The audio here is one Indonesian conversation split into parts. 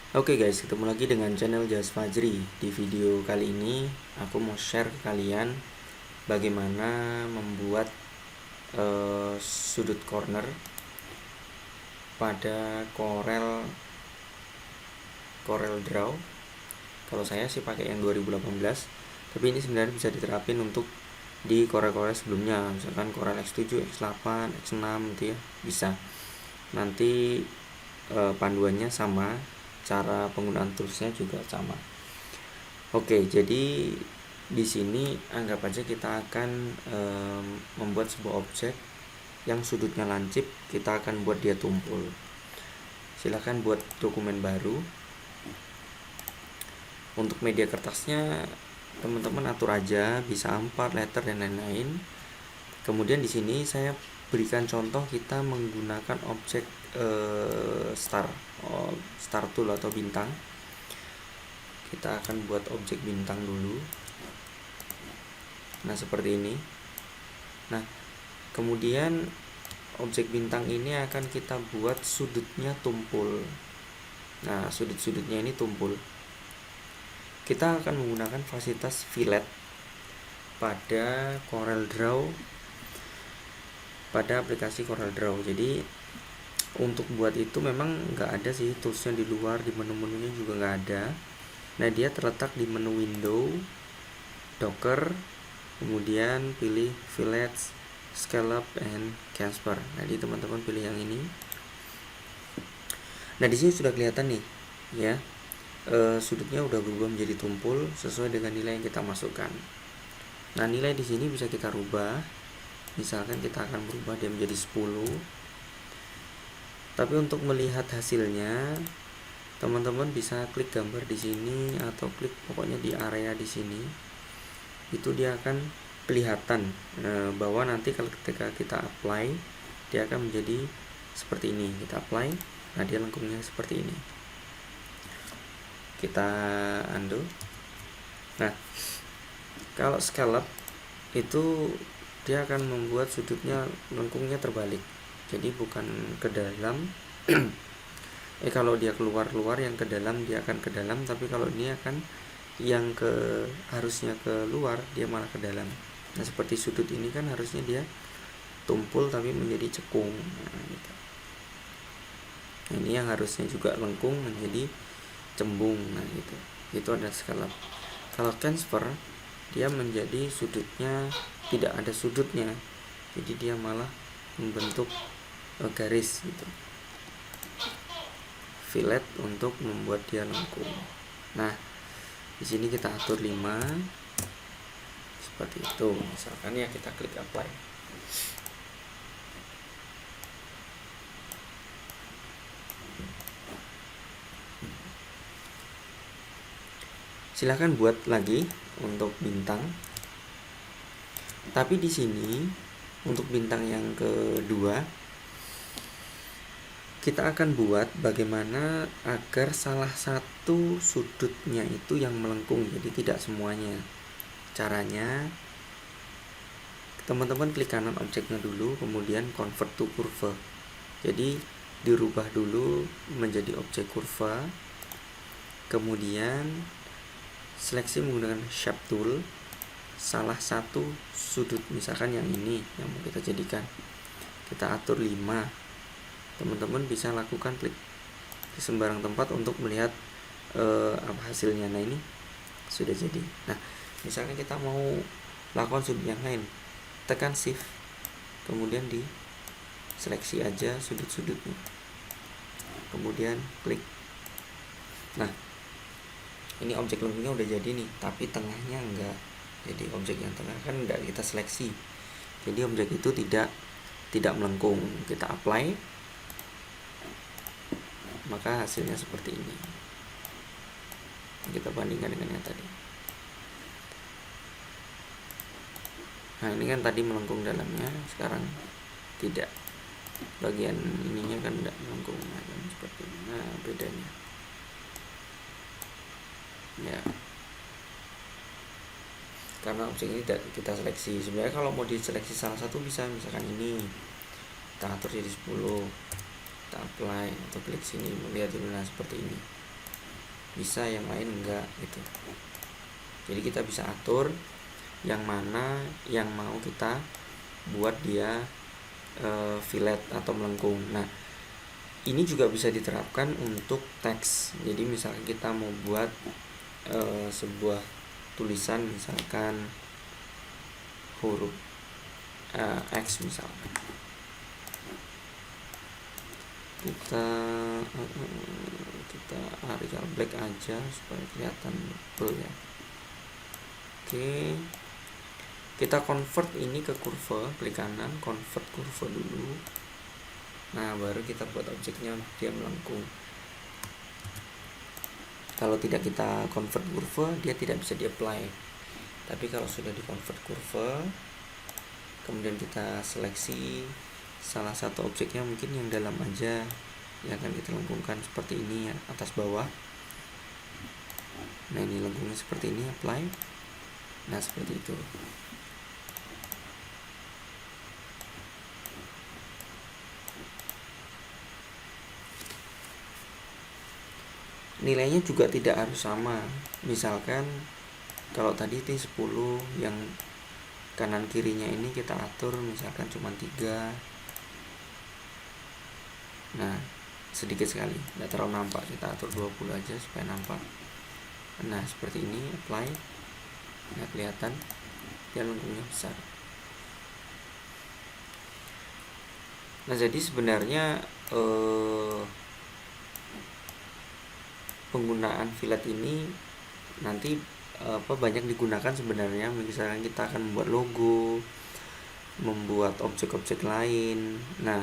Oke guys, ketemu lagi dengan channel Jas Fajri. Di video kali ini aku mau share ke kalian bagaimana membuat sudut corner pada Corel Draw. Kalau saya sih pakai yang 2018, tapi ini sebenarnya bisa diterapin untuk di Corel sebelumnya, misalkan Corel X7, X8, X6 gitu ya, bisa. Nanti panduannya sama, cara penggunaan toolsnya juga sama. Oke, jadi di sini anggap aja kita akan membuat sebuah objek yang sudutnya lancip. Kita akan buat dia tumpul. Silahkan buat dokumen baru. Untuk media kertasnya teman-teman atur aja, bisa 4 letter dan lain-lain. Kemudian di sini saya berikan contoh kita menggunakan objek star tool atau bintang. Kita akan buat objek bintang dulu. Nah, seperti ini. Nah, kemudian objek bintang ini akan kita buat sudutnya tumpul. Nah, sudut-sudutnya ini tumpul. Kita akan menggunakan fasilitas fillet pada CorelDRAW, pada aplikasi CorelDRAW. Jadi untuk buat itu memang nggak ada sih toolsnya di luar, di menu-menunya juga nggak ada. Nah, dia terletak di menu window, Docker, kemudian pilih Fillets, Scallop, and Casper. Jadi teman-teman pilih yang ini. Nah, di sini sudah kelihatan nih, ya, sudutnya udah berubah menjadi tumpul sesuai dengan nilai yang kita masukkan. Nah, nilai di sini bisa kita rubah. Misalkan kita akan berubah dia menjadi 10. Tapi untuk melihat hasilnya, teman-teman bisa klik gambar di sini atau klik pokoknya di area di sini. Itu dia akan kelihatan bahwa nanti kalau ketika kita apply, dia akan menjadi seperti ini. Kita apply, nah dia lengkungnya seperti ini. Kita undo. Nah, kalau scallop itu dia akan membuat sudutnya lengkungnya terbalik. Jadi bukan ke dalam. Kalau dia keluar yang ke dalam dia akan ke dalam, tapi kalau ini akan yang harusnya ke luar dia malah ke dalam. Nah, seperti sudut ini kan harusnya dia tumpul tapi menjadi cekung. Nah, gitu. Nah, ini yang harusnya juga lengkung menjadi cembung. Nah, gitu. Itu ada scallop. Kalau transfer dia menjadi sudutnya tidak ada sudutnya. Jadi dia malah membentuk garis gitu. Fillet untuk membuat dia lengkung. Nah, di sini kita atur 5 seperti itu. Misalkan ya kita klik apply. Silahkan buat lagi untuk bintang. Tapi di sini untuk bintang yang kedua kita akan buat bagaimana agar salah satu sudutnya itu yang melengkung, jadi tidak semuanya. Caranya, teman-teman klik kanan objeknya dulu, kemudian convert to curve. Jadi dirubah dulu menjadi objek kurva, kemudian seleksi menggunakan shape tool salah satu sudut, misalkan yang ini yang mau kita jadikan. Kita atur 5. Teman-teman bisa lakukan klik di sembarang tempat untuk melihat apa hasilnya. Nah, ini sudah jadi. Nah, misalkan kita mau lakukan sudut yang lain, tekan shift, kemudian di seleksi aja sudut-sudutnya, kemudian klik. Nah, ini objek lengkungnya udah jadi nih, tapi tengahnya enggak. Jadi objek yang tengah kan enggak kita seleksi, jadi objek itu tidak melengkung. Kita apply, maka hasilnya seperti ini. Kita bandingkan dengan yang tadi. Nah, ini kan tadi melengkung dalamnya, sekarang tidak. Bagian ininya kan tidak melengkung. Nah, kan seperti ini. Nah, bedanya. Ya. Karena objek ini tidak kita seleksi. Sebenarnya kalau mau diseleksi salah satu bisa, misalkan ini. Kita atur jadi 10. Kita apply atau klik sini, melihat dulu. Nah, seperti ini. bisa, yang lain enggak gitu. Jadi kita bisa atur yang mana yang mau kita buat dia fillet atau melengkung. Nah, ini juga bisa diterapkan untuk teks. Jadi misalkan kita mau buat sebuah tulisan, misalkan huruf X misalkan, kita Arial black aja supaya kelihatan full ya. Oke, kita convert ini ke kurva, klik kanan, convert kurva dulu. Nah, baru kita buat objeknya dia melengkung. Kalau tidak kita convert kurva, dia tidak bisa di-apply. Tapi kalau sudah di convert kurva, kemudian kita seleksi salah satu objeknya, mungkin yang dalam aja yang akan kita lengkungkan seperti ini ya, atas bawah. Nah, ini lengkungnya seperti ini, apply. Nah, seperti itu. Nilainya juga tidak harus sama. Misalkan kalau tadi itu 10, yang kanan kirinya ini kita atur misalkan cuma 3. Nah, sedikit sekali, tidak terlalu nampak, kita atur 20 aja supaya nampak. Nah, seperti ini, apply. Nah, kelihatan dia lengkungnya besar. Nah, jadi sebenarnya penggunaan fillet ini nanti banyak digunakan sebenarnya. Misalnya kita akan membuat logo, membuat objek-objek lain. Nah,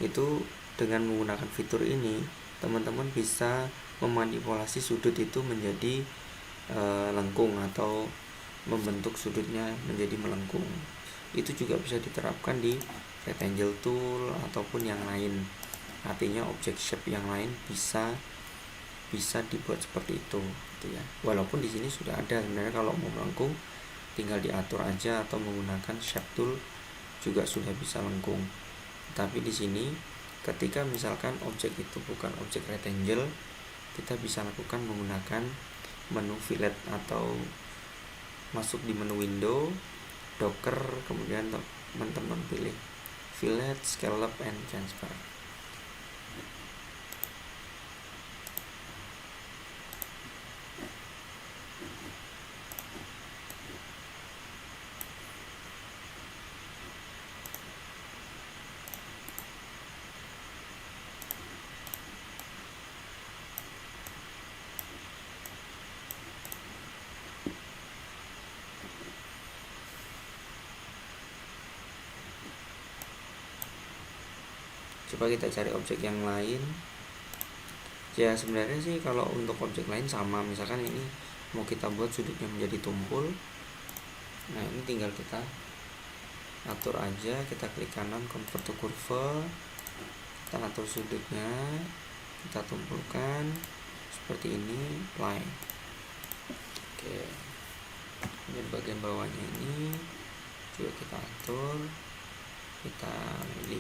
itu dengan menggunakan fitur ini teman-teman bisa memanipulasi sudut itu menjadi lengkung atau membentuk sudutnya menjadi melengkung. Itu juga bisa diterapkan di rectangle tool ataupun yang lain. Artinya objek shape yang lain bisa dibuat seperti itu gitu ya. Walaupun di sini sudah ada sebenarnya, kalau mau melengkung tinggal diatur aja atau menggunakan shape tool juga sudah bisa lengkung. Tapi di sini ketika misalkan objek itu bukan objek rectangle, kita bisa lakukan menggunakan menu fillet atau masuk di menu window, docker, kemudian teman-teman pilih fillet, scallop, and transfer. Coba kita cari objek yang lain. Ya, sebenarnya sih kalau untuk objek lain sama. Misalkan ini mau kita buat sudutnya menjadi tumpul. Nah, ini tinggal kita atur aja, kita klik kanan, convert to kurva, kita atur sudutnya, kita tumpulkan seperti ini, apply. Oke, ini bagian bawahnya ini juga kita atur, kita 5,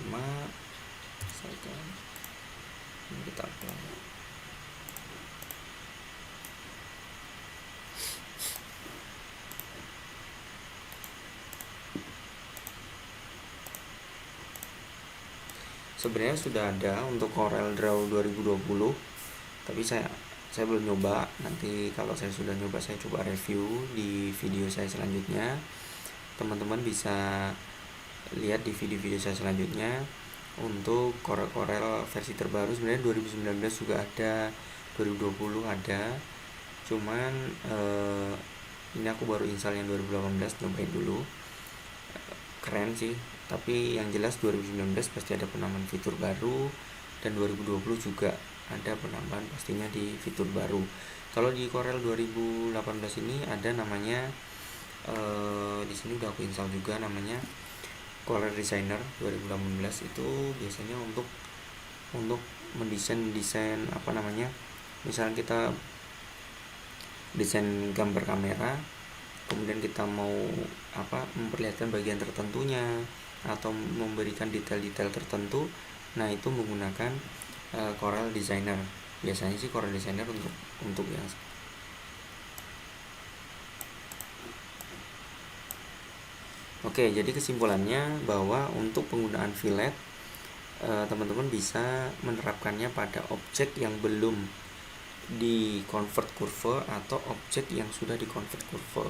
misalkan ini kita apply. Sebenarnya sudah ada untuk Corel Draw 2020, tapi saya belum nyoba. Nanti kalau saya sudah nyoba, saya coba review di video saya selanjutnya. Teman-teman bisa lihat di video-video saya selanjutnya. Untuk Corel versi terbaru sebenarnya 2019 juga ada, 2020 ada. Cuman ini aku baru install yang 2018, nyobain dulu. Keren sih, tapi yang jelas 2019 pasti ada penambahan fitur baru, dan 2020 juga ada penambahan pastinya di fitur baru. Kalau di Corel 2018 ini ada namanya di sini udah aku install juga, namanya Corel Designer 2018. Itu biasanya untuk mendesain apa namanya, misalnya kita desain gambar kamera, kemudian kita mau memperlihatkan bagian tertentunya atau memberikan detail-detail tertentu. Nah, itu menggunakan Corel Designer. biasanya sih Core Designer untuk yang Oke, jadi kesimpulannya bahwa untuk penggunaan fillet teman-teman bisa menerapkannya pada objek yang belum di convert kurve atau objek yang sudah di convert kurve.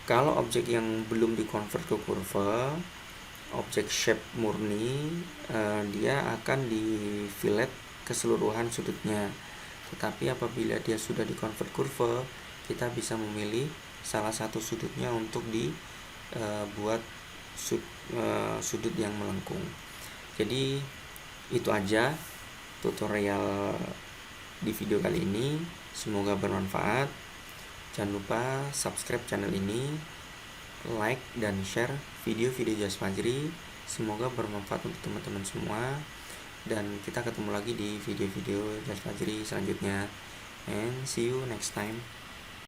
Kalau objek yang belum di convert ke kurve, objek shape murni, dia akan di fillet keseluruhan sudutnya. Tetapi apabila dia sudah di convert kurve, kita bisa memilih salah satu sudutnya untuk dibuat sudut yang melengkung. Jadi itu aja tutorial di video kali ini, semoga bermanfaat. Jangan lupa subscribe channel ini, like dan share video-video Jas Fajri. Semoga bermanfaat untuk teman-teman semua, dan kita ketemu lagi di video-video Jas Fajri selanjutnya, and see you next time.